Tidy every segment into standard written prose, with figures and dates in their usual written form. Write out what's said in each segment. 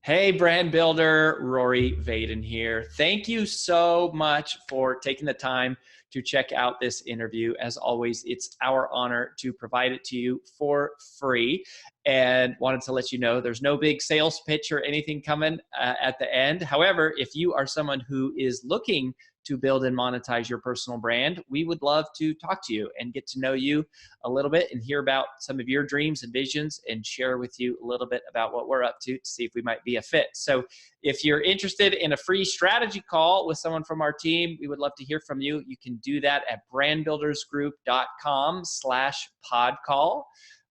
Hey, brand builder, Rory Vaden here. Thank you so much for taking the time to check out this interview. As always, it's our honor to provide it to you for free. And wanted to let you know there's no big sales pitch or anything coming at the end. However, if you are someone who is looking to build and monetize your personal brand, we would love to talk to you and get to know you a little bit and hear about some of your dreams and visions and share with you a little bit about what we're up to see if we might be a fit. So if you're interested in a free strategy call with someone from our team, we would love to hear from you. You can do that at brandbuildersgroup.com/podcall,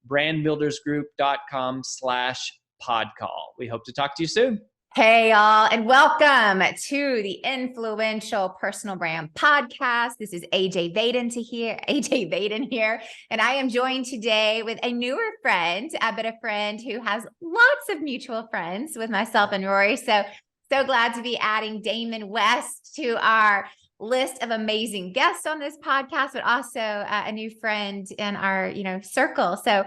brandbuildersgroup.com/podcall. We hope to talk to you soon. Hey, y'all, and welcome to the Influential Personal Brand Podcast. This is AJ Vaden here, and I am joined today with a newer friend, but a friend who has lots of mutual friends with myself and Rory. So glad to be adding Damon West to our list of amazing guests on this podcast, but also a new friend in our, circle. So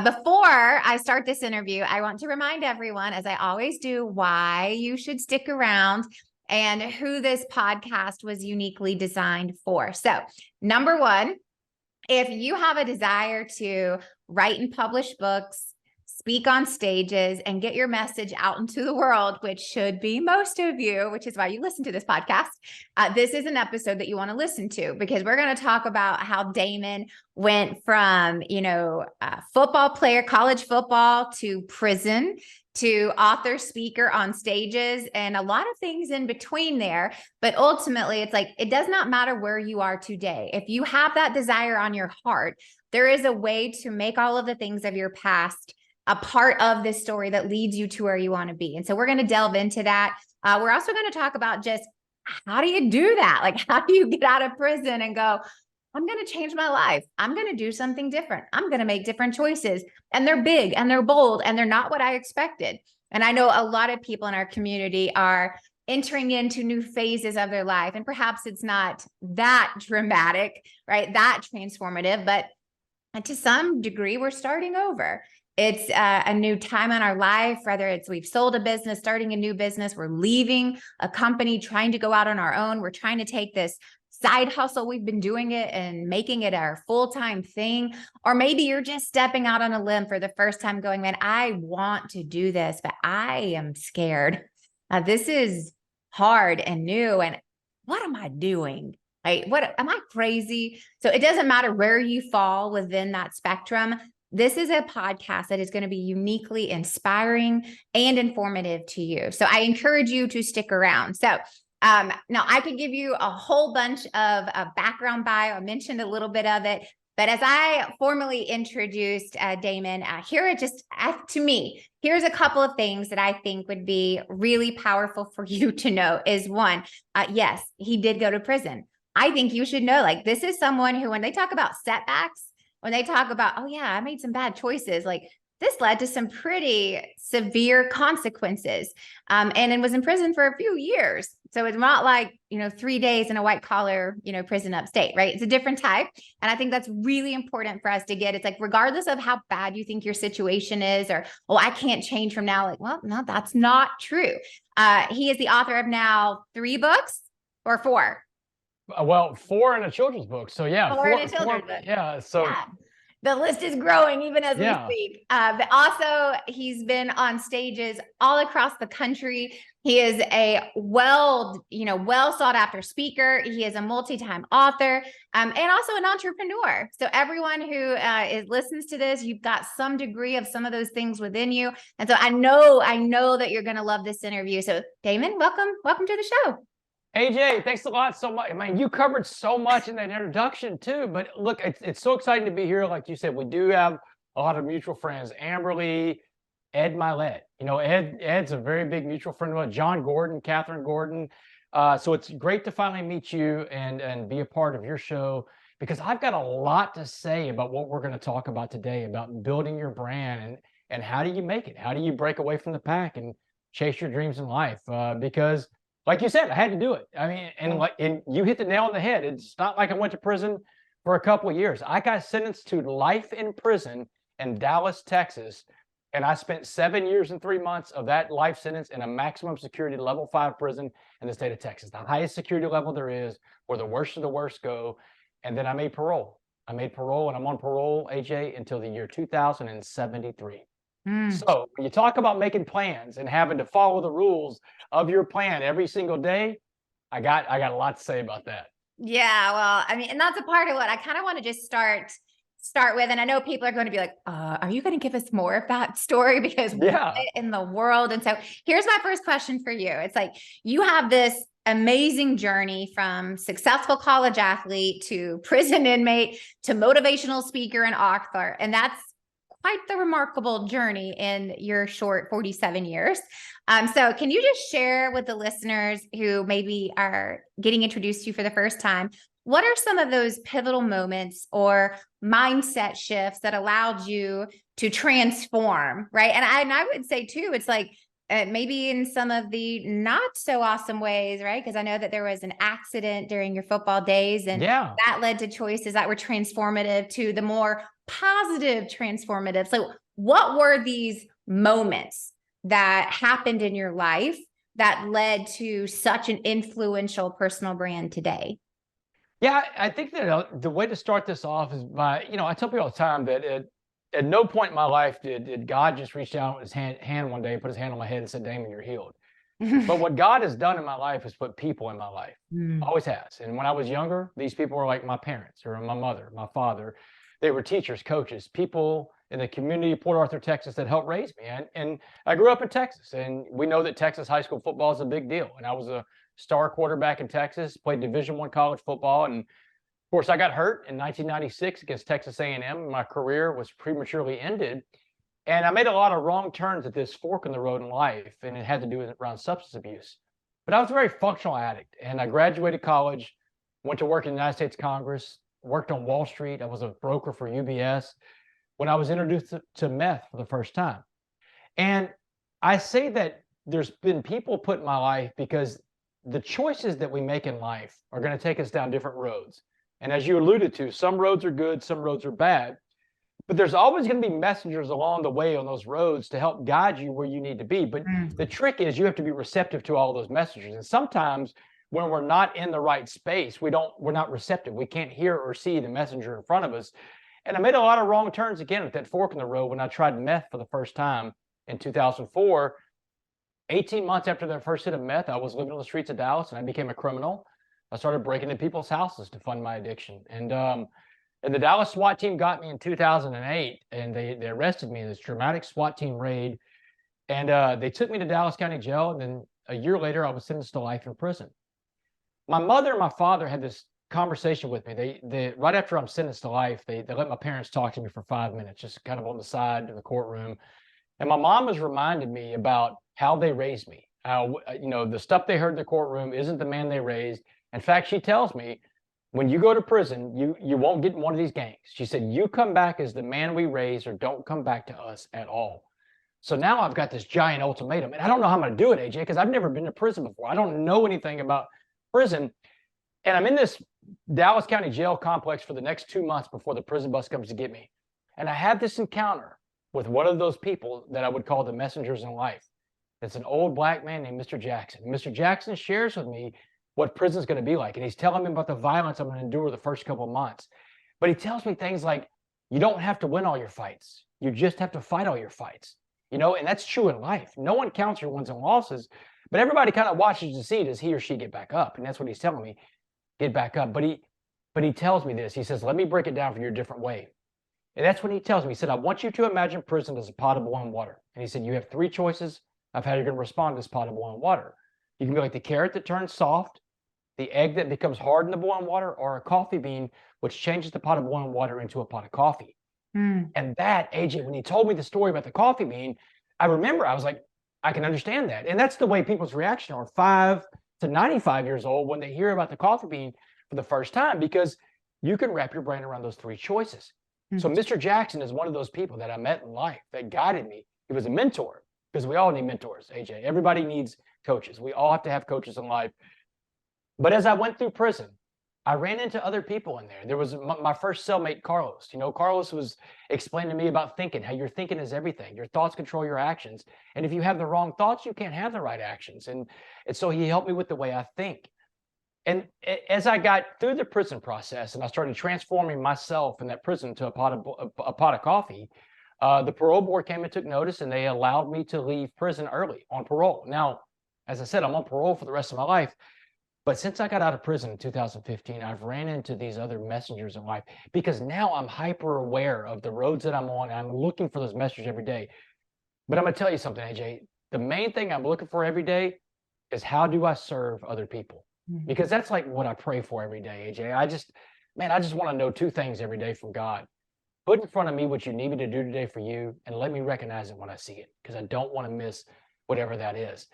before I start this interview, I want to remind everyone, as I always do, why you should stick around and who this podcast was uniquely designed for. So number one, if you have a desire to write and publish books, speak on stages, and get your message out into the world, which should be most of you, which is why you listen to this podcast. This is an episode that you want to listen to, because we're going to talk about how Damon went from, football player, college football, to prison, to author, speaker on stages, and a lot of things in between there. But ultimately, it's like, it does not matter where you are today. If you have that desire on your heart, there is a way to make all of the things of your past a part of this story that leads you to where you want to be. And so we're going to delve into that. We're also going to talk about just how do you do that? Like, how do you get out of prison and go, I'm going to change my life. I'm going to do something different. I'm going to make different choices. And they're big and they're bold and they're not what I expected. And I know a lot of people in our community are entering into new phases of their life. And perhaps it's not that dramatic, right? That transformative, but to some degree, we're starting over. It's a new time in our life, whether it's we've sold a business, starting a new business, we're leaving a company, trying to go out on our own. We're trying to take this side hustle. We've been doing it and making it our full-time thing. Or maybe you're just stepping out on a limb for the first time going, man, I want to do this, but I am scared. This is hard and new. And what am I doing? Right? What am I crazy? So it doesn't matter where you fall within that spectrum. This is a podcast that is going to be uniquely inspiring and informative to you. So I encourage you to stick around. So now I could give you a whole bunch of background bio. I mentioned a little bit of it, but as I formally introduced Damon, to me, here's a couple of things that I think would be really powerful for you to know is one, yes, he did go to prison. I think you should know, like, this is someone who, when they talk about setbacks, when they talk about, oh yeah, I made some bad choices, like this led to some pretty severe consequences. And it was in prison for a few years. So it's not like, 3 days in a white collar, prison upstate, right? It's a different type. And I think that's really important for us to get. It's like, regardless of how bad you think your situation is, or, oh, I can't change from now. Like, well, no, that's not true. He is the author of now 3 books or 4. Well, 4 in a children's book. So yeah, 4 in a children's book. Yeah. So yeah. The list is growing even as we speak. But also he's been on stages all across the country. He is a well sought after speaker. He is a multi-time author, and also an entrepreneur. So everyone who listens to this, you've got some degree of some of those things within you. And so I know that you're going to love this interview. So Damon, welcome to the show. AJ, thanks a lot so much. I mean, you covered so much in that introduction too, but look, it's so exciting to be here. Like you said, we do have a lot of mutual friends. Amberly, Ed Milet, Ed's a very big mutual friend of mine, John Gordon, Catherine Gordon. So it's great to finally meet you and be a part of your show, because I've got a lot to say about what we're going to talk about today, about building your brand and how do you make it? How do you break away from the pack and chase your dreams in life? Because like you said, I had to do it. I mean, and you hit the nail on the head. It's not like I went to prison for a couple of years. I got sentenced to life in prison in Dallas, Texas, And I spent 7 years and 3 months of that life sentence in a maximum security level 5 prison in the state of Texas, the highest security level there is, where the worst of the worst go. And then I made parole. And I'm on parole, AJ, until the year 2073. So when you talk about making plans and having to follow the rules of your plan every single day, I got a lot to say about that. Yeah, well, I mean, and that's a part of what I kind of want to just start with. And I know people are going to be like, are you going to give us more of that story? Because what in the world? And so here's my first question for you. It's like, you have this amazing journey from successful college athlete to prison inmate to motivational speaker and author. And that's quite the remarkable journey in your short 47 years. So can you just share with the listeners who maybe are getting introduced to you for the first time, what are some of those pivotal moments or mindset shifts that allowed you to transform, right? And I would say too, it's like maybe in some of the not so awesome ways, right? Because I know that there was an accident during your football days, and that led to choices that were transformative to the more positive transformative. So what were these moments that happened in your life that led to such an influential personal brand today? Yeah, I think that the way to start this off is by, I tell people all the time that at no point in my life did God just reach down with his hand one day and put his hand on my head and said, Damon, you're healed. But what God has done in my life is put people in my life. Always has. And when I was younger, these people were like my parents or my mother, my father. They were teachers, coaches, people in the community of Port Arthur, Texas that helped raise me. And I grew up in Texas, and we know that Texas high school football is a big deal. And I was a star quarterback in Texas, played Division I college football. And of course, I got hurt in 1996 against Texas A&M. My career was prematurely ended. And I made a lot of wrong turns at this fork in the road in life, and it had to do with around substance abuse. But I was a very functional addict, and I graduated college, went to work in the United States Congress, worked on Wall Street. I was a broker for UBS when I was introduced to meth for the first time. And I say that there's been people put in my life because the choices that we make in life are going to take us down different roads. And as you alluded to, some roads are good, some roads are bad. But there's always going to be messengers along the way on those roads to help guide you where you need to be. But the trick is you have to be receptive to all those messengers. And sometimes when we're not in the right space, we're not receptive. We can't hear or see the messenger in front of us. And I made a lot of wrong turns again at that fork in the road when I tried meth for the first time in 2004. 18 months after that first hit of meth, I was living on the streets of Dallas, and I became a criminal. I started breaking into people's houses to fund my addiction. And the Dallas SWAT team got me in 2008, and they arrested me in this dramatic SWAT team raid. And they took me to Dallas County Jail, and then a year later, I was sentenced to life in prison. My mother and my father had this conversation with me. They right after I'm sentenced to life, they let my parents talk to me for 5 minutes, just kind of on the side of the courtroom. And my mom was reminding me about how they raised me. How, the stuff they heard in the courtroom isn't the man they raised. In fact, she tells me, when you go to prison, you won't get in one of these gangs. She said, you come back as the man we raised, or don't come back to us at all. So now I've got this giant ultimatum, and I don't know how I'm going to do it, AJ, because I've never been to prison before. I don't know anything about prison. And I'm in this Dallas County Jail complex for the next 2 months before the prison bus comes to get me. And I have this encounter with one of those people that I would call the messengers in life. It's an old black man named Mr. Jackson. Mr. Jackson shares with me what prison's going to be like. And he's telling me about the violence I'm going to endure the first couple of months. But he tells me things like, you don't have to win all your fights. You just have to fight all your fights. And that's true in life. No one counts your wins and losses, but everybody kind of watches to see, does he or she get back up? And that's what he's telling me, get back up. But he tells me this. He says, let me break it down for you a different way. And that's when he tells me, he said, I want you to imagine prison as a pot of boiling water. And he said, you have 3 choices of how you're going to respond to this pot of boiling water. You can be like the carrot that turns soft, the egg that becomes hard in the boiling water, or a coffee bean, which changes the pot of boiling water into a pot of coffee. And that, AJ, when he told me the story about the coffee bean, I remember I was like, I can understand that. And that's the way people's reaction are 5 to 95 years old when they hear about the coffee bean for the first time, because you can wrap your brain around those 3 choices. So Mr. Jackson is one of those people that I met in life that guided me. He was a mentor, because we all need mentors, AJ. Everybody needs coaches. We all have to have coaches in life. But as I went through prison, I ran into other people in there. There was my first cellmate, Carlos. Carlos was explaining to me about thinking, how your thinking is everything. Your thoughts control your actions. And if you have the wrong thoughts, you can't have the right actions. And so he helped me with the way I think. And as I got through the prison process and I started transforming myself in that prison to a pot of coffee, the parole board came and took notice, and they allowed me to leave prison early on parole. Now, as I said, I'm on parole for the rest of my life. But since I got out of prison in 2015, I've ran into these other messengers in life, because now I'm hyper aware of the roads that I'm on. And I'm looking for those messages every day. But I'm going to tell you something, AJ. The main thing I'm looking for every day is, how do I serve other people? Because that's like what I pray for every day, AJ. I just want to know two things every day from God. Put in front of me what you need me to do today for you, and let me recognize it when I see it, because I don't want to miss whatever that is.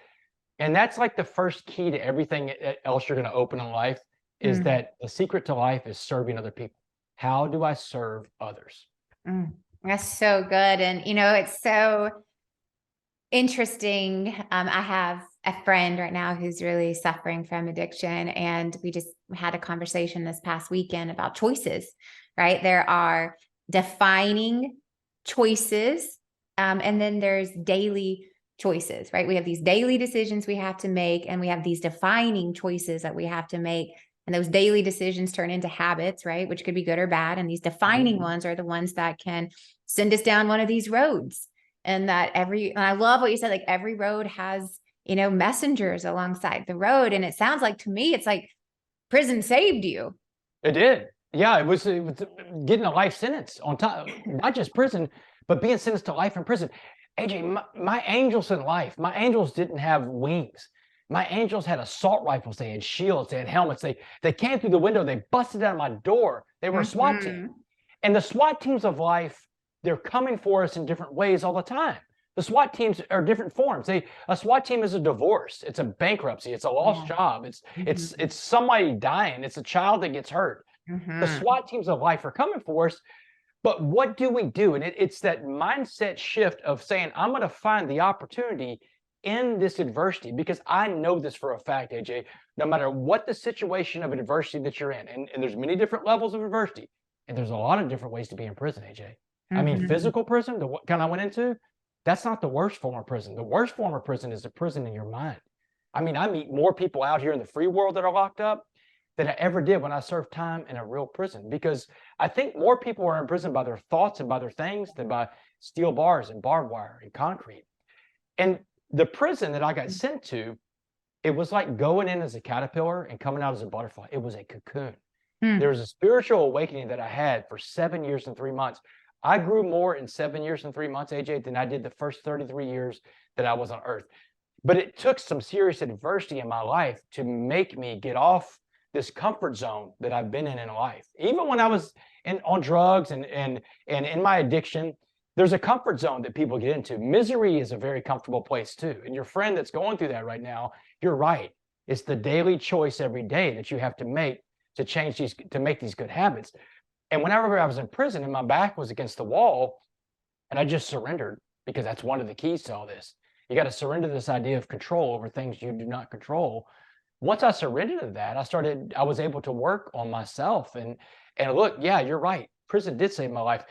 And that's like the first key to everything else you're going to open in life, is that the secret to life is serving other people. How do I serve others? That's so good. And, it's so interesting. I have a friend right now who's really suffering from addiction. And we just had a conversation this past weekend about choices, right? There are defining choices. And then there's daily choices, right? We have these daily decisions we have to make, and we have these defining choices that we have to make. And those daily decisions turn into habits, right? Which could be good or bad. And these defining ones are the ones that can send us down one of these roads. And and I love what you said, like every road has, messengers alongside the road. And it sounds like, to me, it's like prison saved you. It did. Yeah, it was getting a life sentence on top, not just prison, but being sentenced to life in prison. AJ, my angels in life, my angels didn't have wings. My angels had assault rifles. They had shields. They had helmets. They came through the window. They busted down my door. They were a SWAT team. And the SWAT teams of life, they're coming for us in different ways all the time. The SWAT teams are different forms. A SWAT team is a divorce. It's a bankruptcy. It's a lost job. It's somebody dying. It's a child that gets hurt. The SWAT teams of life are coming for us. But what do we do? And it's that mindset shift of saying, I'm going to find the opportunity in this adversity, because I know this for a fact, AJ, no matter what the situation of adversity that you're in, and there's many different levels of adversity, and there's a lot of different ways to be in prison, AJ. I mean, physical prison, the kind I went into, that's not the worst form of prison. The worst form of prison is the prison in your mind. I mean, I meet more people out here in the free world that are locked up than I ever did when I served time in a real prison, because I think more people are in prison by their thoughts and by their things than by steel bars and barbed wire and concrete. And the prison that I got sent to, it was like going in as a caterpillar and coming out as a butterfly. It was a cocoon. There was a spiritual awakening that I had for 7 years and 3 months. I grew more in 7 years and 3 months, AJ, than I did the first 33 years that I was on earth. But it took some serious adversity in my life to make me get off this comfort zone that I've been in life. Even when I was on drugs and in my addiction, there's a comfort zone that people get into. Misery is a very comfortable place too. And your friend that's going through that right now, you're right. It's the daily choice every day that you have to make to change these, to make these good habits. And whenever I was in prison and my back was against the wall, and I just surrendered, because that's one of the keys to all this. You got to surrender this idea of control over things you do not control. Once I surrendered to that, I was able to work on myself and look, yeah, you're right. Prison did save my life.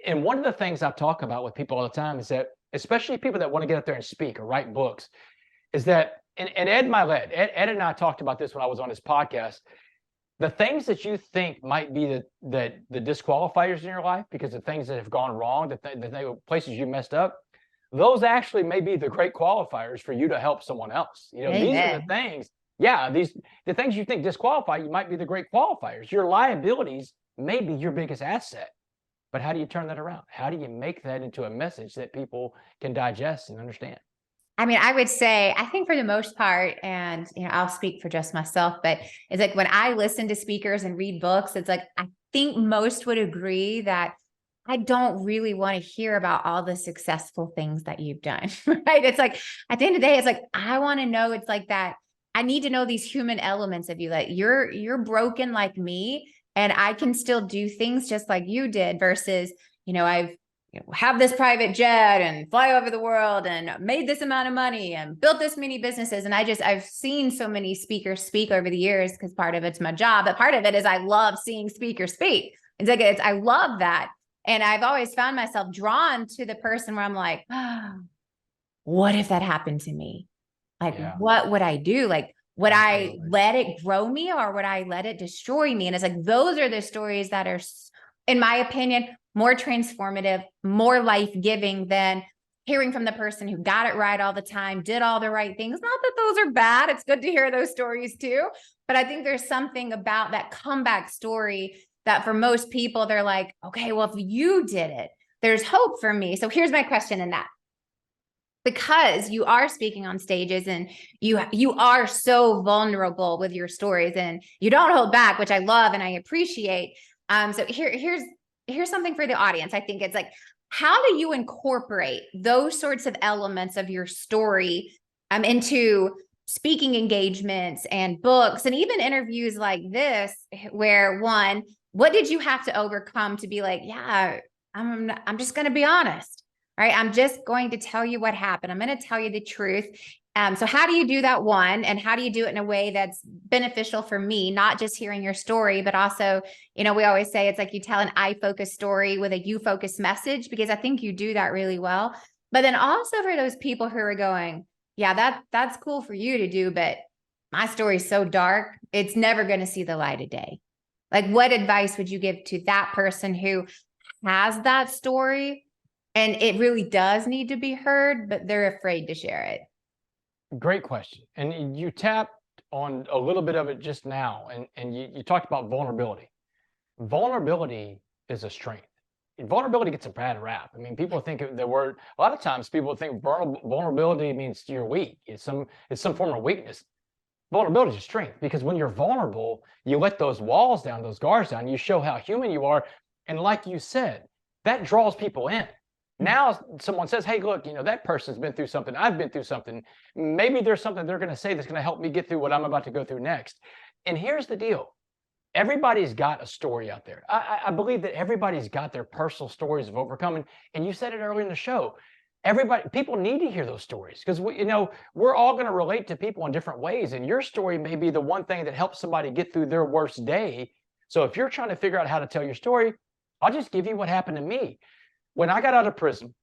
And one of the things I talk about with people all the time is that, especially people that want to get up there and speak or write books, is that, and Ed Milet, Ed and I talked about this when I was on his podcast, the things that you think might be the disqualifiers in your life, because the things that have gone wrong, the places you messed up, those actually may be the great qualifiers for you to help someone else. These are the things. Yeah, the things you think disqualify you might be the great qualifiers. Your liabilities may be your biggest asset. But how do you turn that around? How do you make that into a message that people can digest and understand? I mean, I would say, I think for the most part, and I'll speak for just myself, but it's like when I listen to speakers and read books, it's like, I think most would agree that I don't really want to hear about all the successful things that you've done, right? It's like, at the end of the day, it's like, I want to know, it's like that. I need to know these human elements of you, like you're broken like me, and I can still do things just like you did, versus, I've have this private jet and fly over the world and made this amount of money and built this many businesses. And I've seen so many speakers speak over the years, because part of it's my job, but part of it is I love seeing speakers speak. I love that. And I've always found myself drawn to the person where I'm like, oh, what if that happened to me? Like, what would I do? Like, would I let it grow me, or would I let it destroy me? And it's like, those are the stories that are, in my opinion, more transformative, more life-giving than hearing from the person who got it right all the time, did all the right things. Not that those are bad. It's good to hear those stories too. But I think there's something about that comeback story that for most people, they're like, okay, well, if you did it, there's hope for me. So here's my question in that. Because you are speaking on stages and you are so vulnerable with your stories and you don't hold back, which I love and I appreciate. So here's something for the audience. I think it's like, how do you incorporate those sorts of elements of your story into speaking engagements and books and even interviews like this, where one, what did you have to overcome to be like, yeah, I'm just going to be honest. Right. I'm just going to tell you what happened. I'm going to tell you the truth. So how do you do that, one? And how do you do it in a way that's beneficial for me, not just hearing your story, but also, we always say it's like you tell an I-focused story with a you-focused message, because I think you do that really well. But then also for those people who are going, yeah, that's cool for you to do, but my story is so dark, it's never going to see the light of day. Like, what advice would you give to that person who has that story and it really does need to be heard, but they're afraid to share it? Great question. And you tapped on a little bit of it just now, and you talked about vulnerability. Vulnerability is a strength. Vulnerability gets a bad rap. I mean, people think the word, a lot of times people think vulnerability means you're weak. It's some form of weakness. Vulnerability is strength, because when you're vulnerable, you let those walls down, those guards down, you show how human you are. And like you said, that draws people in. Now someone says, hey, look, that person's been through something. I've been through something. Maybe there's something they're going to say that's going to help me get through what I'm about to go through next. And here's the deal. Everybody's got a story out there. I believe that everybody's got their personal stories of overcoming. And you said it earlier in the show. People need to hear those stories, because we're all going to relate to people in different ways. And your story may be the one thing that helps somebody get through their worst day. So if you're trying to figure out how to tell your story, I'll just give you what happened to me. When I got out of prison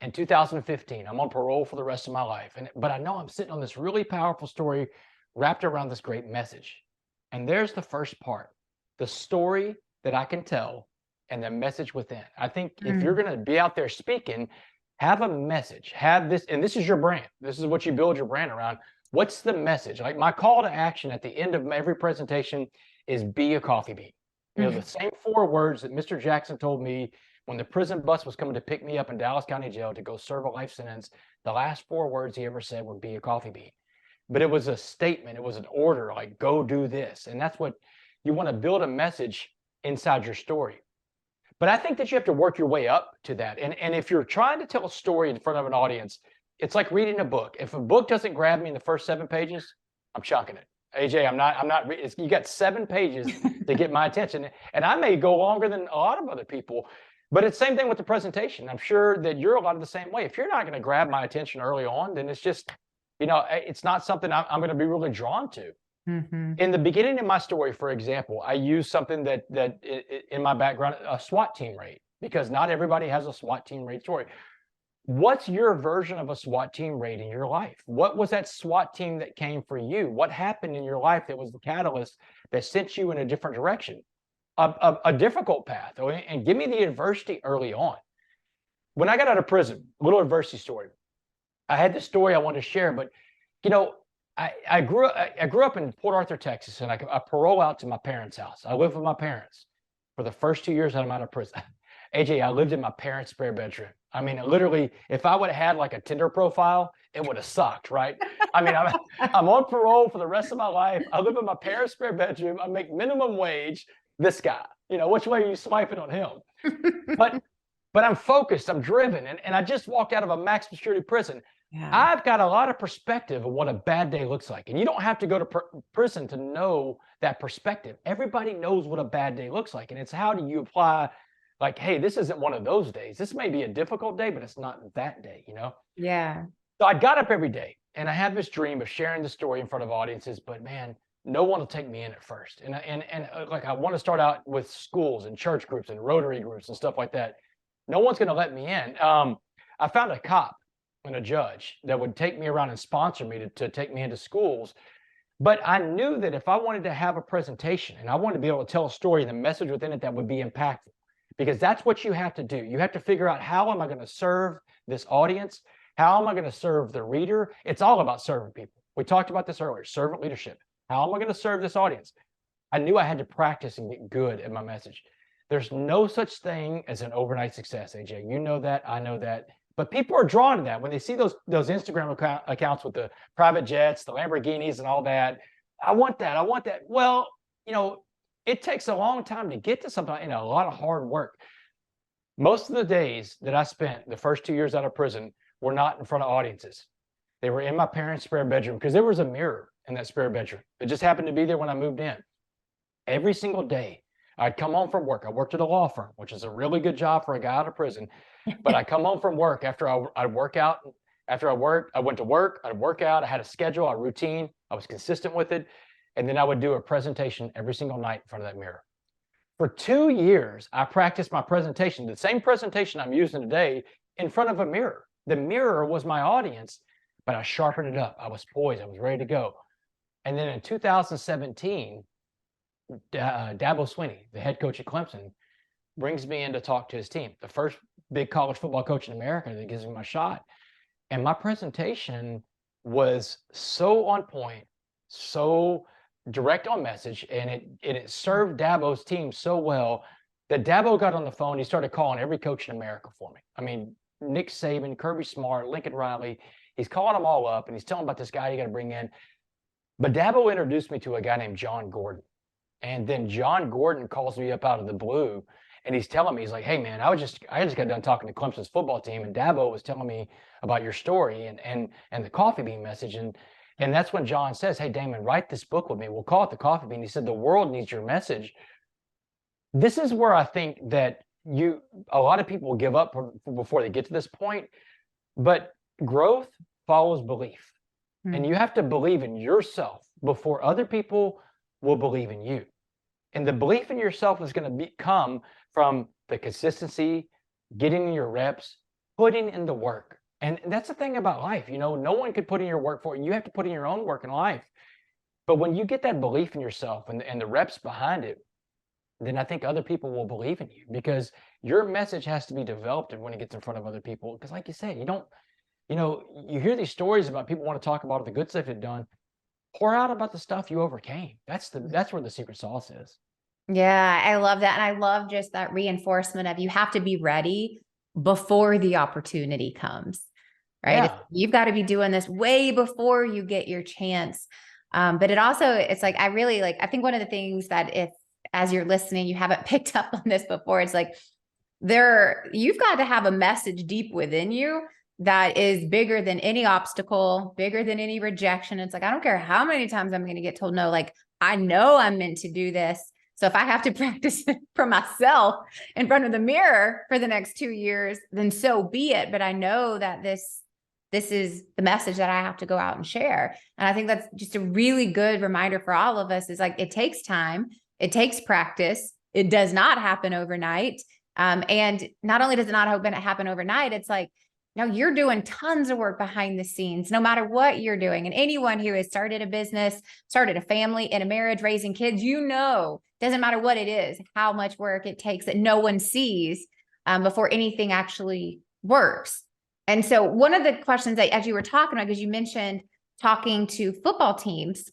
in 2015, I'm on parole for the rest of my life. But I know I'm sitting on this really powerful story wrapped around this great message. And there's the first part, the story that I can tell and the message within. I think if you're going to be out there speaking, have a message, have this, and this is your brand. This is what you build your brand around. What's the message? Like, my call to action at the end of every presentation is be a coffee bean. The same 4 words that Mr. Jackson told me when the prison bus was coming to pick me up in Dallas County Jail to go serve a life sentence. The last 4 words he ever said were be a coffee bean. But it was a statement. It was an order, like, go do this. And that's what you want to build, a message inside your story. But I think that you have to work your way up to that. And if you're trying to tell a story in front of an audience, it's like reading a book. If a book doesn't grab me in the first 7 pages, I'm chunking it. AJ, I'm not. You got 7 pages to get my attention. And I may go longer than a lot of other people. But it's the same thing with the presentation. I'm sure that you're a lot of the same way. If you're not going to grab my attention early on, then it's just, it's not something I'm going to be really drawn to. In the beginning of my story, for example, I use something that in my background, a SWAT team raid, because not everybody has a SWAT team raid story. What's your version of a SWAT team raid in your life? What was that SWAT team that came for you? What happened in your life that was the catalyst that sent you in a different direction? A difficult path, and give me the adversity early on. When I got out of prison, little adversity story. I had this story I wanted to share, but I grew up in Port Arthur, Texas, and I parole out to my parents' house. I lived with my parents for the first 2 years that I'm out of prison. AJ, I lived in my parents' spare bedroom. I mean, literally, if I would have had like a Tinder profile, it would have sucked, right? I mean, I'm on parole for the rest of my life. I live in my parents' spare bedroom. I make minimum wage. This guy, which way are you swiping on him? But I'm focused, I'm driven, and I just walked out of a maximum security prison. Yeah. I've got a lot of perspective of what a bad day looks like. And you don't have to go to prison to know that perspective. Everybody knows what a bad day looks like. And it's how do you apply like, hey, this isn't one of those days. This may be a difficult day, but it's not that day, you know? Yeah. So I got up every day and I had this dream of sharing the story in front of audiences, but man, no one will take me in at first. And like, I want to start out with schools and church groups and Rotary groups and stuff like that. No one's going to let me in. I found a cop and a judge that would take me around and sponsor me to take me into schools. But I knew that if I wanted to have a presentation and I wanted to be able to tell a story and the message within it that would be impactful, because that's what you have to do. You have to figure out, how am I going to serve this audience? How am I going to serve the reader? It's all about serving people. We talked about this earlier, servant leadership. How am I going to serve this audience? I knew I had to practice and get good at my message. There's no such thing as an overnight success, AJ. You know that, I know that. But people are drawn to that when they see those Instagram accounts with the private jets, the Lamborghinis and all that. I want that. I want that. Well, you know, it takes a long time to get to something, and a lot of hard work. Most of the days that I spent the first 2 years out of prison were not in front of audiences. They were in my parents' spare bedroom, because there was a mirror in that spare bedroom. It just happened to be there when I moved in. Every single day, I'd come home from work. I worked at a law firm, which is a really good job for a guy out of prison. But I come home from work after I'd work out. After I worked, I went to work, I'd work out. I had a schedule, a routine. I was consistent with it. And then I would do a presentation every single night in front of that mirror. For 2 years, I practiced my presentation, the same presentation I'm using today, in front of a mirror. The mirror was my audience, but I sharpened it up. I was poised. I was ready to go. And then in 2017, Dabo Swinney, the head coach at Clemson, brings me in to talk to his team, the first big college football coach in America that gives me my shot. And my presentation was so on point, so direct on message, and it served Dabo's team so well that Dabo got on the phone. He started calling every coach in America for me. I mean, Nick Saban, Kirby Smart, Lincoln Riley. He's calling them all up, and he's telling them about this guy you got to bring in. But Dabo introduced me to a guy named John Gordon. And then John Gordon calls me up out of the blue, and he's telling me, he's like, hey, man, I just got done talking to Clemson's football team, and Dabo was telling me about your story and the coffee bean message. And that's when John says, hey, Damon, write this book with me. We'll call it The Coffee Bean. He said, the world needs your message. This is where I think that a lot of people give up before they get to this point. But growth follows belief. And you have to believe in yourself before other people will believe in you. And the belief in yourself is going to come from the consistency, getting in your reps, putting in the work. And that's the thing about life. You know, no one could put in your work for you. You have to put in your own work in life. But when you get that belief in yourself and the reps behind it, then I think other people will believe in you, because your message has to be developed when it gets in front of other people. Because like you said, you hear these stories about people want to talk about the good stuff they've done. Pour out about the stuff you overcame. That's where the secret sauce is. Yeah, I love that. And I love just that reinforcement of, you have to be ready before the opportunity comes, right? Yeah. You've got to be doing this way before you get your chance. But it's like, I think one of the things that, if, as you're listening, you haven't picked up on this before, it's like you've got to have a message deep within you that is bigger than any obstacle, bigger than any rejection. It's like, I don't care how many times I'm going to get told no, like, I know I'm meant to do this. So if I have to practice it for myself in front of the mirror for the next 2 years, then so be it. But I know that this is the message that I have to go out and share. And I think that's just a really good reminder for all of us, is like, it takes time. It takes practice. It does not happen overnight. And not only does it not happen overnight, it's like, now you're doing tons of work behind the scenes, no matter what you're doing. And anyone who has started a business, started a family, in a marriage, raising kids, doesn't matter what it is, how much work it takes that no one sees before anything actually works. And so one of the questions that, as you were talking about, because you mentioned talking to football teams,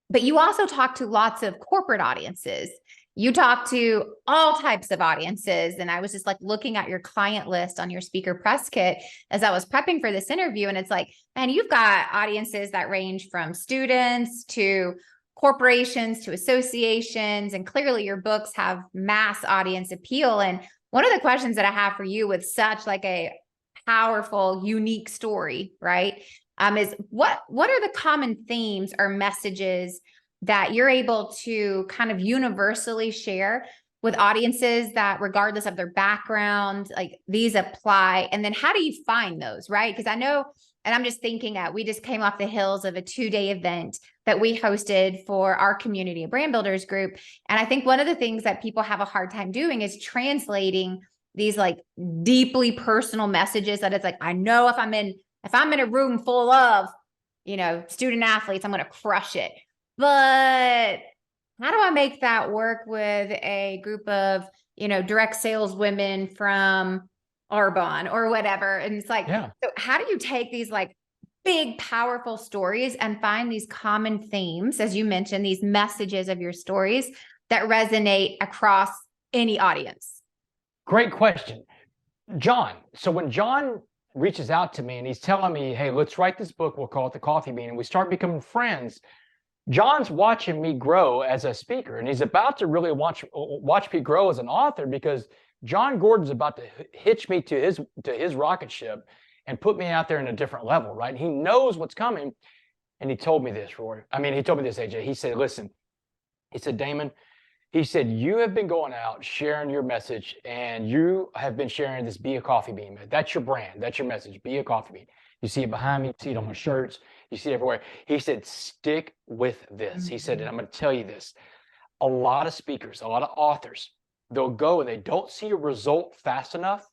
but you also talk to lots of corporate audiences. You talk to all types of audiences. And I was just like looking at your client list on your speaker press kit as I was prepping for this interview. And it's like, man, you've got audiences that range from students to corporations to associations. And clearly your books have mass audience appeal. And one of the questions that I have for you, with such like a powerful, unique story, right, is what are the common themes or messages that you're able to kind of universally share with audiences that, regardless of their background, like these apply? And then how do you find those, right? Because I know, and I'm just thinking we just came off the hills of a 2-day event that we hosted for our community of brand builders group. And I think one of the things that people have a hard time doing is translating these like deeply personal messages that it's like, I know if I'm in a room full of, student athletes, I'm going to crush it. But how do I make that work with a group of, direct sales women from Arbonne or whatever? And it's like, So how do you take these like big, powerful stories and find these common themes, as you mentioned, these messages of your stories that resonate across any audience? Great question, John. So when John reaches out to me and he's telling me, hey, let's write this book, we'll call it The Coffee Bean, and we start becoming friends, John's watching me grow as a speaker, and he's about to really watch me grow as an author, because John Gordon's about to hitch me to his rocket ship and put me out there in a different level, right? He knows what's coming. And he told me this, Roy. He told me this, AJ. He said, listen, he said, Damon, he said, you have been going out sharing your message, and you have been sharing this Be a Coffee Bean. That's your brand. That's your message. Be a Coffee Bean. You see it behind me. You see it on my shirts. You see it everywhere. He said, stick with this. He said, and I'm going to tell you this. A lot of speakers, a lot of authors, they'll go and they don't see a result fast enough.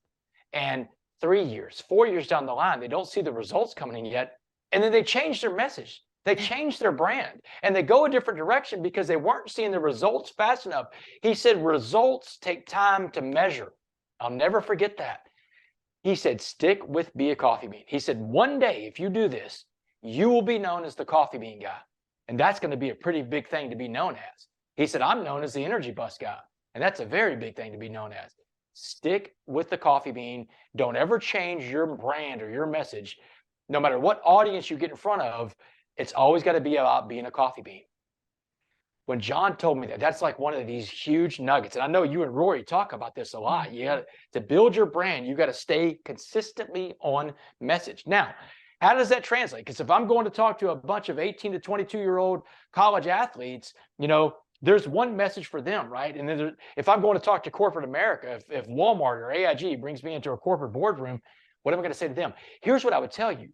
And 3 years, 4 years down the line, they don't see the results coming in yet. And then they change their message. They change their brand and they go a different direction because they weren't seeing the results fast enough. He said, results take time to measure. I'll never forget that. He said, stick with Be a Coffee Bean. He said, one day, if you do this, you will be known as the coffee bean guy. And that's going to be a pretty big thing to be known as. He said, I'm known as the energy bus guy. And that's a very big thing to be known as. Stick with the coffee bean. Don't ever change your brand or your message. No matter what audience you get in front of, it's always got to be about being a coffee bean. When John told me that, that's like one of these huge nuggets. And I know you and Rory talk about this a lot. You got to build your brand. You got to stay consistently on message. Now, how does that translate? Because if I'm going to talk to a bunch of 18 to 22-year-old college athletes, there's one message for them, right? And then if I'm going to talk to corporate America, if Walmart or AIG brings me into a corporate boardroom, what am I going to say to them? Here's what I would tell you.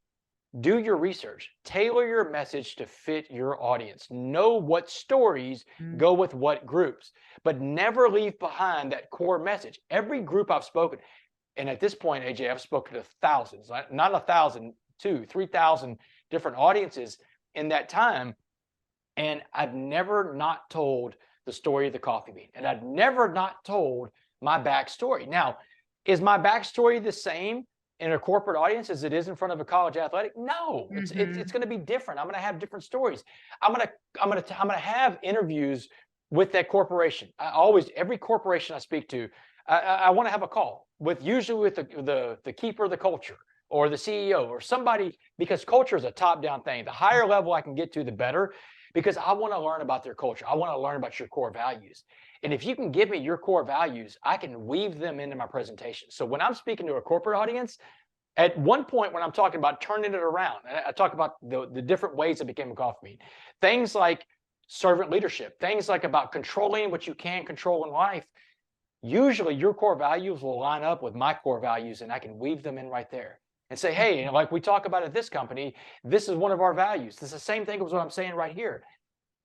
Do your research. Tailor your message to fit your audience. Know what stories go with what groups, but never leave behind that core message. Every group I've spoken, and at this point, AJ, I've spoken to thousands, not 1,000, 2,000, 3,000 different audiences in that time. And I've never not told the story of the coffee bean. And I've never not told my backstory. Now, is my backstory the same in a corporate audience as it is in front of a college athletic? No, it's going to be different. I'm going to have different stories. I'm going to have interviews with that corporation. Every corporation I speak to, I want to have a call usually with the keeper of the culture or the CEO or somebody, because culture is a top-down thing. The higher level I can get to, the better, because I want to learn about their culture. I want to learn about your core values. And if you can give me your core values, I can weave them into my presentation. So when I'm speaking to a corporate audience, at one point when I'm talking about turning it around, I talk about the different ways I became a coffee bean. Things like servant leadership, things like about controlling what you can control in life. Usually your core values will line up with my core values, and I can weave them in right there and say, hey, like we talk about at this company, this is one of our values. This is the same thing as what I'm saying right here.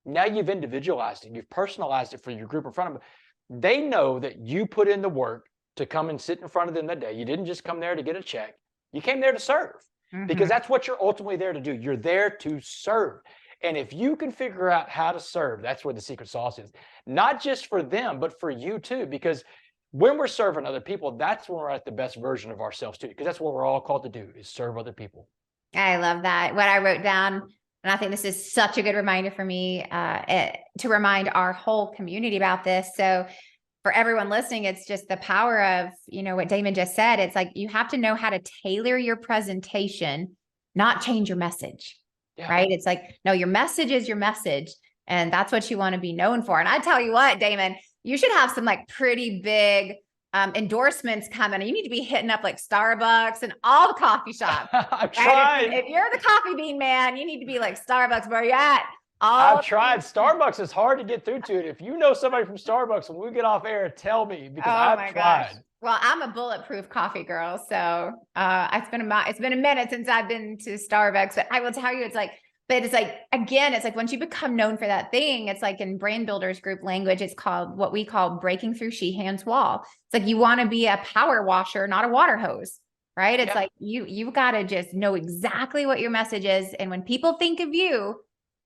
Now you've individualized it. You've personalized it for your group in front of them. They know that you put in the work to come and sit in front of them that day. You didn't just come there to get a check. You came there to serve, because that's what you're ultimately there to do. You're there to serve. And if you can figure out how to serve, that's where the secret sauce is. Not just for them, but for you too. Because when we're serving other people, that's when we're at the best version of ourselves too. Because that's what we're all called to do, is serve other people. I love that. What I wrote down, and I think this is such a good reminder for me to remind our whole community about this. So for everyone listening, it's just the power of, what Damon just said. It's like, you have to know how to tailor your presentation, not change your message, right? It's like, no, your message is your message. And that's what you want to be known for. And I tell you what, Damon, you should have some like pretty big endorsements coming. You need to be hitting up like Starbucks and all the coffee shops. I'm trying. If you're the coffee bean man, you need to be like, Starbucks, where you at? I've tried. Starbucks is hard to get through to it. If you know somebody from Starbucks, when we get off air, tell me, because I've tried. Gosh. Well, I'm a bulletproof coffee girl, so it's been a minute since I've been to Starbucks, but I will tell you, but it's like, again, it's like once you become known for that thing, it's like in Brand Builders Group language, it's called what we call breaking through Sheehan's wall. It's like you want to be a power washer, not a water hose, right? It's like you've got to just know exactly what your message is, and when people think of you,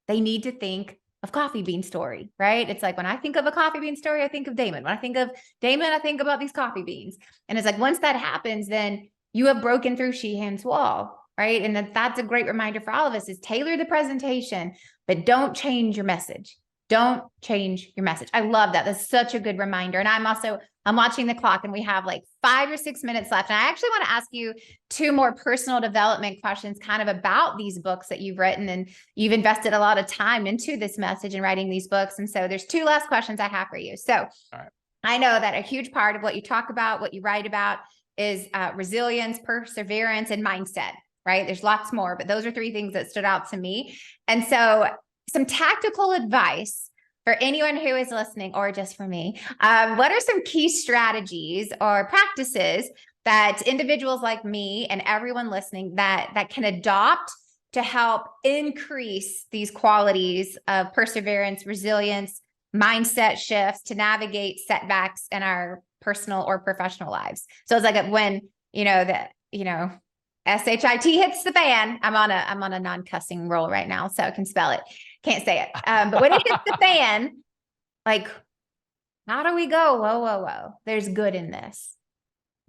they need to think of Coffee Bean Story, right? It's like when I think of a Coffee Bean Story, I think of Damon. When I think of Damon, I think about these coffee beans. And it's like once that happens, then you have broken through Sheehan's wall, right? And that's a great reminder for all of us is tailor the presentation, but don't change your message. Don't change your message. I love that. That's such a good reminder. And I'm watching the clock and we have like 5 or 6 minutes left. And I actually want to ask you 2 more personal development questions kind of about these books that you've written, and you've invested a lot of time into this message and writing these books. And so there's 2 last questions I have for you. So all right. I know that a huge part of what you talk about, what you write about is resilience, perseverance, and mindset, right? There's lots more, but those are 3 things that stood out to me. And so some tactical advice for anyone who is listening, or just for me, what are some key strategies or practices that individuals like me and everyone listening that can adopt to help increase these qualities of perseverance, resilience, mindset shifts to navigate setbacks in our personal or professional lives? So it's like when, SHIT hits the fan. I'm on a non-cussing roll right now, so I can spell it. Can't say it. But when it hits the fan, like, how do we go? Whoa. There's good in this.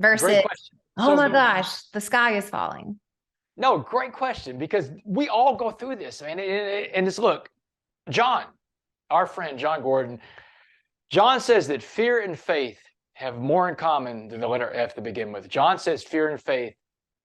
Versus, oh my gosh, the sky is falling. No, great question, because we all go through this. And it's, look, John, our friend, John Gordon, John says that fear and faith have more in common than the letter F to begin with. John says fear and faith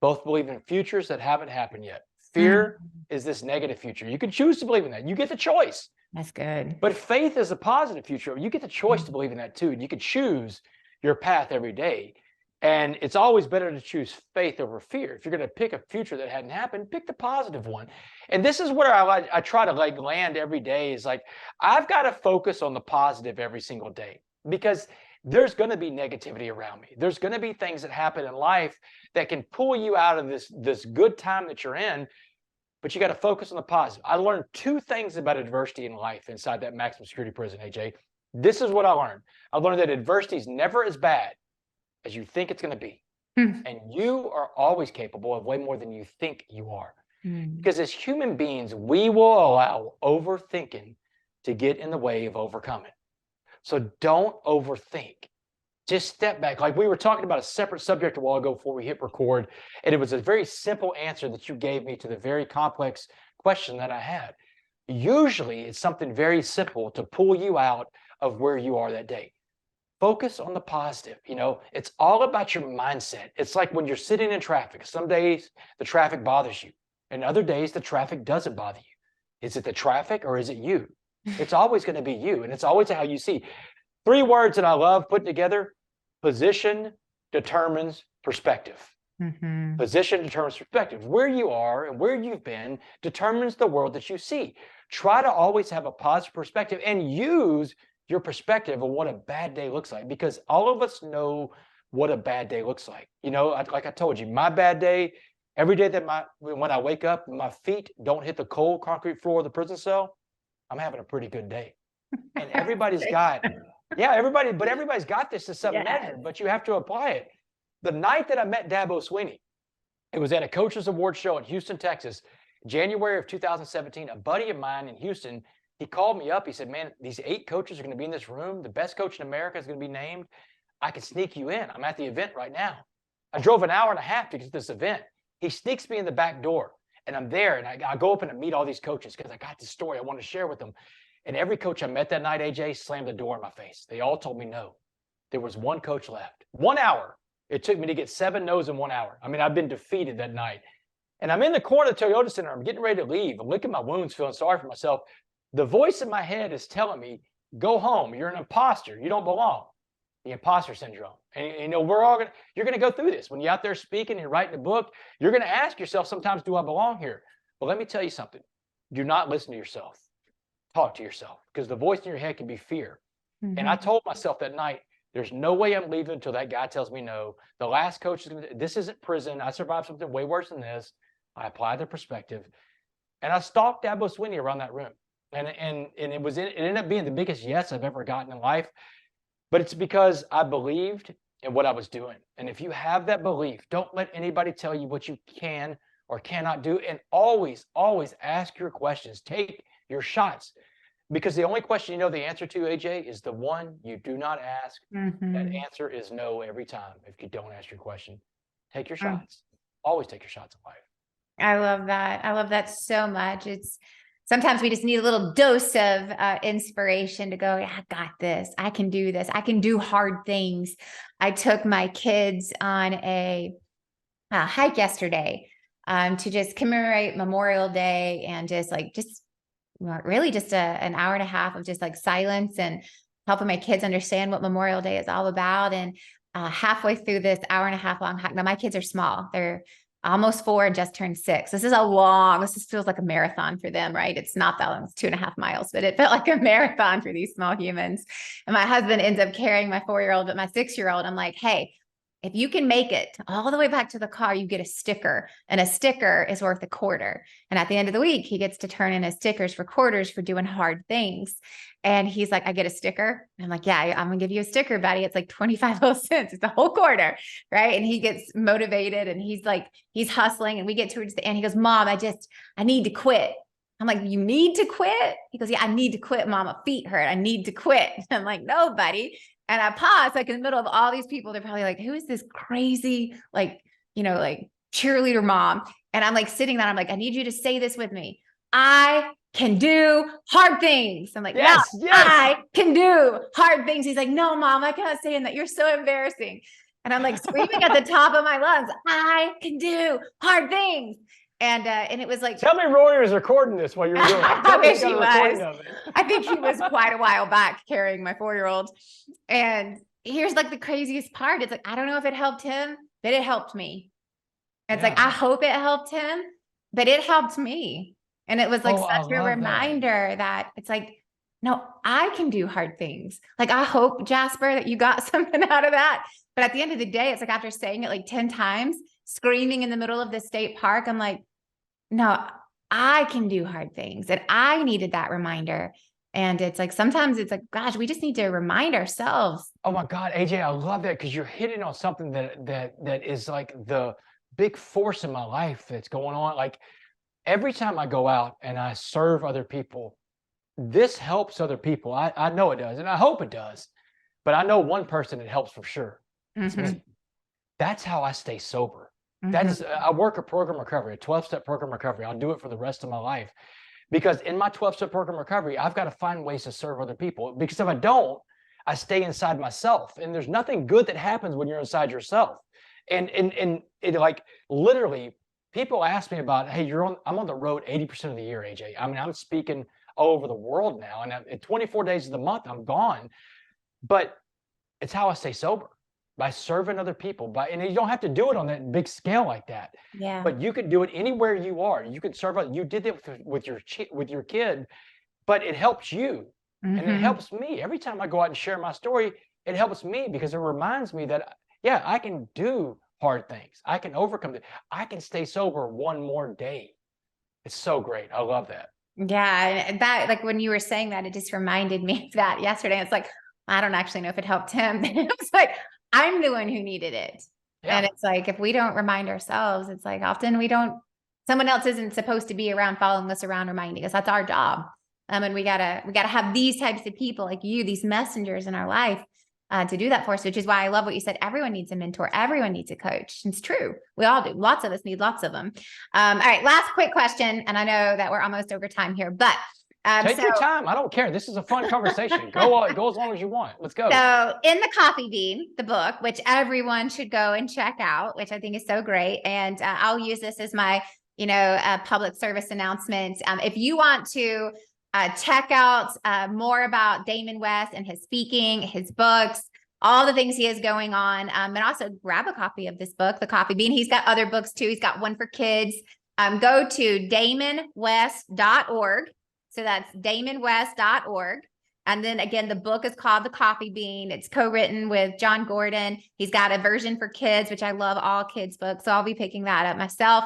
both believe in futures that haven't happened yet. Fear is this negative future. You can choose to believe in that. You get the choice. That's good. But faith is a positive future. You get the choice to believe in that too. And you can choose your path every day. And it's always better to choose faith over fear. If you're going to pick a future that hadn't happened, pick the positive one. And this is where I try to land every day, is like, I've got to focus on the positive every single day, because there's going to be negativity around me. There's going to be things that happen in life that can pull you out of this good time that you're in, but you got to focus on the positive. I learned 2 things about adversity in life inside that maximum security prison, AJ. This is what I learned. I learned that adversity is never as bad as you think it's going to be. And you are always capable of way more than you think you are. Because as human beings, we will allow overthinking to get in the way of overcoming. So don't overthink. Just step back. Like we were talking about a separate subject a while ago before we hit record, and it was a very simple answer that you gave me to the very complex question that I had. Usually it's something very simple to pull you out of where you are that day. Focus on the positive. It's all about your mindset. It's like when you're sitting in traffic. Some days the traffic bothers you, and other days the traffic doesn't bother you. Is it the traffic or is it you? It's always going to be you, and it's always how you see. 3 words that I love putting together: position determines perspective. Position determines perspective. Where you are and where you've been determines the world that you see. Try to always have a positive perspective and use your perspective of what a bad day looks like, because all of us know what a bad day looks like. Like I told you, my bad day, every day that when I wake up, my feet don't hit the cold concrete floor of the prison cell, I'm having a pretty good day. And everybody's got, everybody's got this to some measure, but you have to apply it. The night that I met Dabo Swinney, it was at a Coaches Award show in Houston, Texas, January of 2017. A buddy of mine in Houston, he called me up. He said, man, these 8 coaches are going to be in this room. The best coach in America is going to be named. I can sneak you in. I'm at the event right now. I drove an hour and a half to get to this event. He sneaks me in the back door, and I'm there, and I go up and I meet all these coaches because I got this story I want to share with them. And every coach I met that night, AJ, slammed the door in my face. They all told me no. There was 1 coach left. 1 hour. It took me to get 7 no's in 1 hour. I mean, I've been defeated that night. And I'm in the corner of the Toyota Center. I'm getting ready to leave. I'm licking my wounds, feeling sorry for myself. The voice in my head is telling me, go home. You're an imposter. You don't belong. The imposter syndrome. And you're going to go through this. When you're out there speaking and writing a book, you're going to ask yourself sometimes, do I belong here? But let me tell you something. Do not listen to yourself. talk to yourself, because the voice in your head can be fear. And I told myself that night, there's no way I'm leaving until that guy tells me no. The last coach is going to, this isn't prison. I survived something way worse than this. I applied the perspective, and I stalked Dabo Swinney around that room. And it ended up being the biggest yes I've ever gotten in life. But it's because I believed in what I was doing. And if you have that belief, don't let anybody tell you what you can or cannot do. And always, always ask your questions. Take your shots. Because the only question you know the answer to, AJ, is the one you do not ask. That answer is no every time if you don't ask your question. Take your shots. Always take your shots in life. I love that. I love that so much. It's sometimes we just need a little dose of inspiration to go, yeah, I got this. I can do this. I can do hard things. I took my kids on a hike yesterday to just commemorate Memorial Day, and just really just an hour and a half of just like silence and helping my kids understand what Memorial Day is all about. And halfway through this hour and a half long hike, now my kids are small. They're almost 4 and just turned 6. This feels like a marathon for them, right? It's not that long, it's 2.5 miles, but it felt like a marathon for these small humans. And my husband ends up carrying my 4-year-old, but my 6-year-old, I'm like, hey, if you can make it all the way back to the car, you get a sticker, and a sticker is worth $0.25. And at the end of the week, he gets to turn in his stickers for quarters for doing hard things. And he's like, I get a sticker. And I'm like, yeah, I'm gonna give you a sticker, buddy. It's like 25 little cents. It's a whole quarter. Right. And he gets motivated, and he's hustling, and we get towards the end. He goes, Mom, I need to quit. I'm like, you need to quit? He goes, yeah, I need to quit, Mom. My feet hurt. I need to quit. I'm like, no, buddy. And I paused, like in the middle of all these people. They're probably like, who is this crazy, like cheerleader mom? And I'm like sitting there. I'm like, I need you to say this with me. I can do hard things. I'm like, yes, I can do hard things. He's like, no, Mom, I cannot say that. You're so embarrassing. And I'm like screaming at the top of my lungs, I can do hard things. And it was like, tell me Rory was recording this while you were doing it. I wish he was. I think he was quite a while back carrying my 4-year-old. And here's like the craziest part. It's like, I don't know if it helped him, but it helped me. It's like, I hope it helped him, but it helped me. And it was like such a reminder that it's like, no, I can do hard things. Like, I hope, Jasper, that you got something out of that. But at the end of the day, it's like, after saying it like 10 times, screaming in the middle of the state park, I'm like, no, I can do hard things. And I needed that reminder. And it's like, sometimes it's like, gosh, we just need to remind ourselves. Oh my God, AJ, I love that, because you're hitting on something that is like the big force in my life that's going on. Like, every time I go out and I serve other people, this helps other people. I know it does, and I hope it does. But I know one person it helps for sure. It's me. That's how I stay sober. That is, I work a program recovery, a 12-step program recovery. I'll do it for the rest of my life, because in my 12-step program recovery, I've got to find ways to serve other people, because if I don't, I stay inside myself, and there's nothing good that happens when you're inside yourself. And it, like, literally, people ask me about, hey, I'm on the road 80% of the year, AJ. I mean, I'm speaking all over the world now, and at 24 days of the month, I'm gone. But it's how I stay sober. By serving other people, and you don't have to do it on that big scale like that. Yeah. But you can do it anywhere you are. You can serve. You did it with your kid, but it helps you, and it helps me. Every time I go out and share my story, it helps me, because it reminds me that, yeah, I can do hard things. I can overcome it. I can stay sober one more day. It's so great. I love that. Yeah, and that, like, when you were saying that, it just reminded me of that yesterday. It's like, I don't actually know if it helped him. It was like, I'm the one who needed it. Yeah. And it's like, if we don't remind ourselves, it's like, often someone else isn't supposed to be around, following us around, reminding us. That's our job. And we gotta have these types of people like you, these messengers in our life, to do that for us, which is why I love what you said. Everyone needs a mentor. Everyone needs a coach. It's true. We all do. Lots of us need lots of them. All right. Last quick question. And I know that we're almost over time here, but take your time. I don't care. This is a fun conversation. Go as long as you want. Let's go. So in The Coffee Bean, the book, which everyone should go and check out, which I think is so great. And I'll use this as my, public service announcement. If you want to check out more about Damon West and his speaking, his books, all the things he has going on, and also grab a copy of this book, The Coffee Bean. He's got other books too. He's got one for kids. Go to damonwest.org. So that's damonwest.org. And then again, the book is called The Coffee Bean. It's co-written with John Gordon. He's got a version for kids, which I love all kids books. So I'll be picking that up myself.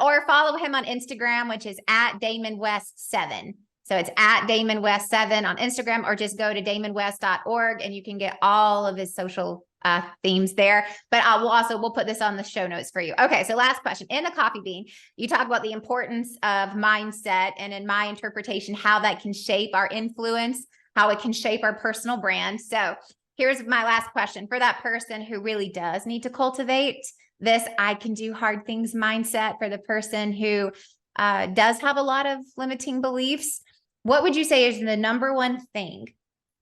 Or follow him on Instagram, which is at DamonWest7. So it's at DamonWest7 on Instagram, or just go to damonwest.org and you can get all of his social themes there. But we'll put this on the show notes for you. Okay, so last question. In The Coffee Bean, you talk about the importance of mindset, and in my interpretation, how that can shape our influence, how it can shape our personal brand. So here's my last question for that person who really does need to cultivate this I can do hard things mindset, for the person who does have a lot of limiting beliefs. What would you say is the number one thing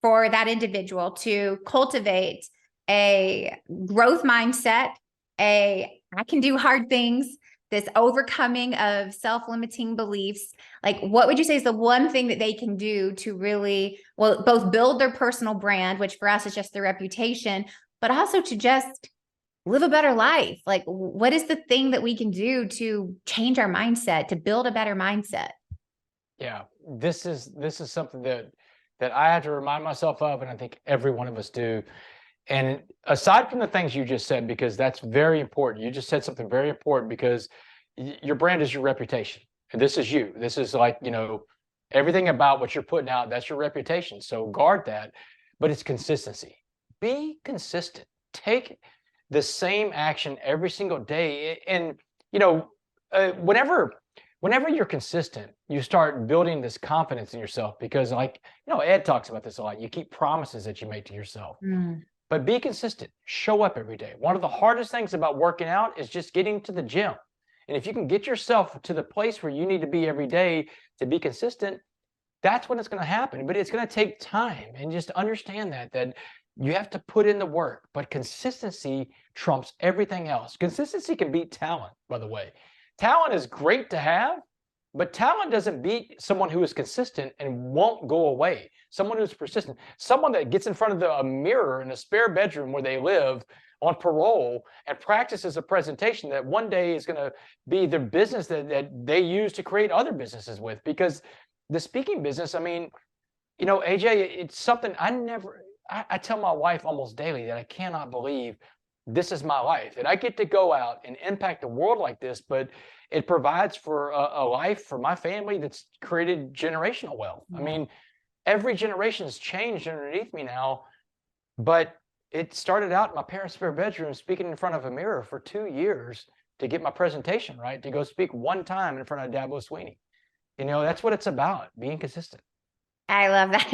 for that individual to cultivate a growth mindset, I can do hard things, this overcoming of self-limiting beliefs? Like, what would you say is the one thing that they can do to really, well, both build their personal brand, which for us is just their reputation, but also to just live a better life? Like, what is the thing that we can do to change our mindset, to build a better mindset? Yeah, this is something that I have to remind myself of, and I think every one of us do. And aside from the things you just said, because that's very important, you just said something very important, because your brand is your reputation. And this is you. This is like, everything about what you're putting out, that's your reputation. So guard that. But it's consistency. Be consistent. Take the same action every single day. And, whenever you're consistent, you start building this confidence in yourself, because Ed talks about this a lot. You keep promises that you make to yourself. But be consistent. Show up every day. One of the hardest things about working out is just getting to the gym. And if you can get yourself to the place where you need to be every day to be consistent, that's when it's going to happen. But it's going to take time. And just understand that you have to put in the work. But consistency trumps everything else. Consistency can beat talent, by the way. Talent is great to have, but talent doesn't beat someone who is consistent and won't go away. Someone who's persistent, someone that gets in front of a mirror in a spare bedroom where they live on parole and practices a presentation that one day is going to be the business that they use to create other businesses with. Because the speaking business, AJ, it's something I tell my wife almost daily that I cannot believe this is my life, that I get to go out and impact the world like this, but it provides for a life for my family that's created generational wealth. Yeah. Every generation has changed underneath me now, but it started out in my parents' spare bedroom, speaking in front of a mirror for 2 years to get my presentation right, to go speak one time in front of Dabo Sweeney. That's what it's about, being consistent. I love that.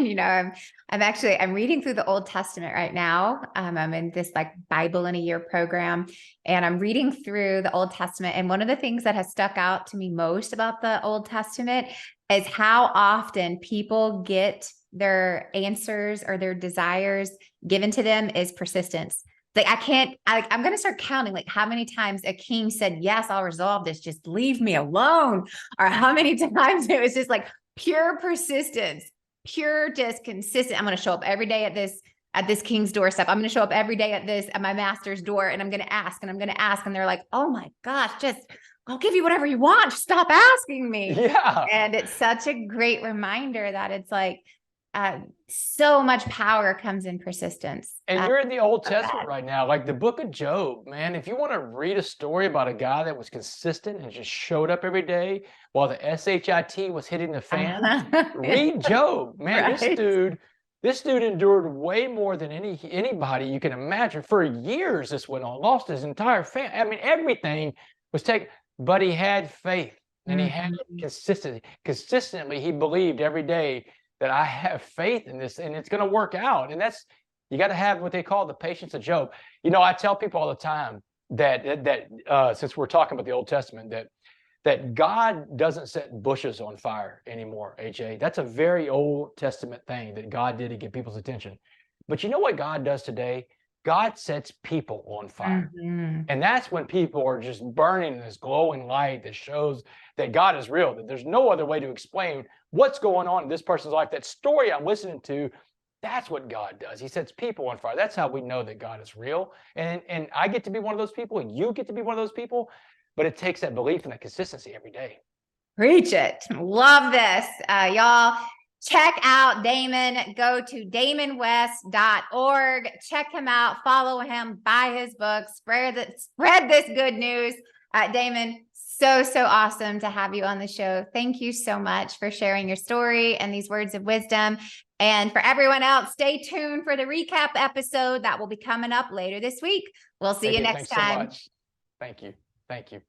I'm reading through the Old Testament right now. I'm in this Bible in a Year program, and I'm reading through the Old Testament. And one of the things that has stuck out to me most about the Old Testament is how often people get their answers or their desires given to them is persistence. I'm going to start counting how many times a king said, yes, I'll resolve this, just leave me alone. Or how many times it was just pure persistence. Pure, just consistent. I'm going to show up every day at this king's doorstep. I'm going to show up every day at my master's door, and I'm going to ask, and I'm going to ask. And they're like, oh my gosh, I'll give you whatever you want. Just stop asking me. Yeah. And it's such a great reminder that it's so much power comes in persistence. And you're in the Old Testament right now, like the book of Job, man. If you want to read a story about a guy that was consistent and just showed up every day while the SHIT was hitting the fan, read Job, man. Right. This dude endured way more than anybody you can imagine. For years, this went on. Lost his entire family. Everything was taken, but he had faith and he had consistency. Consistently, he believed every day that I have faith in this and it's going to work out. And you got to have what they call the patience of Job. I tell people all the time that since we're talking about the Old Testament, that God doesn't set bushes on fire anymore, AJ. That's a very Old Testament thing that God did to get people's attention. But you know what God does today? God sets people on fire. And that's when people are just burning in this glowing light that shows that God is real, that there's no other way to explain what's going on in this person's life. That story I'm listening to, that's what God does. He sets people on fire. That's how we know that God is real. And I get to be one of those people, and you get to be one of those people, but it takes that belief and that consistency every day. Preach it. Love this. Y'all check out Damon. Go to damonwest.org. Check him out. Follow him. Buy his book. Spread this good news. Damon, so awesome to have you on the show. Thank you so much for sharing your story and these words of wisdom. And for everyone else, stay tuned for the recap episode that will be coming up later this week. We'll see you next time. Thanks so much. Thank you.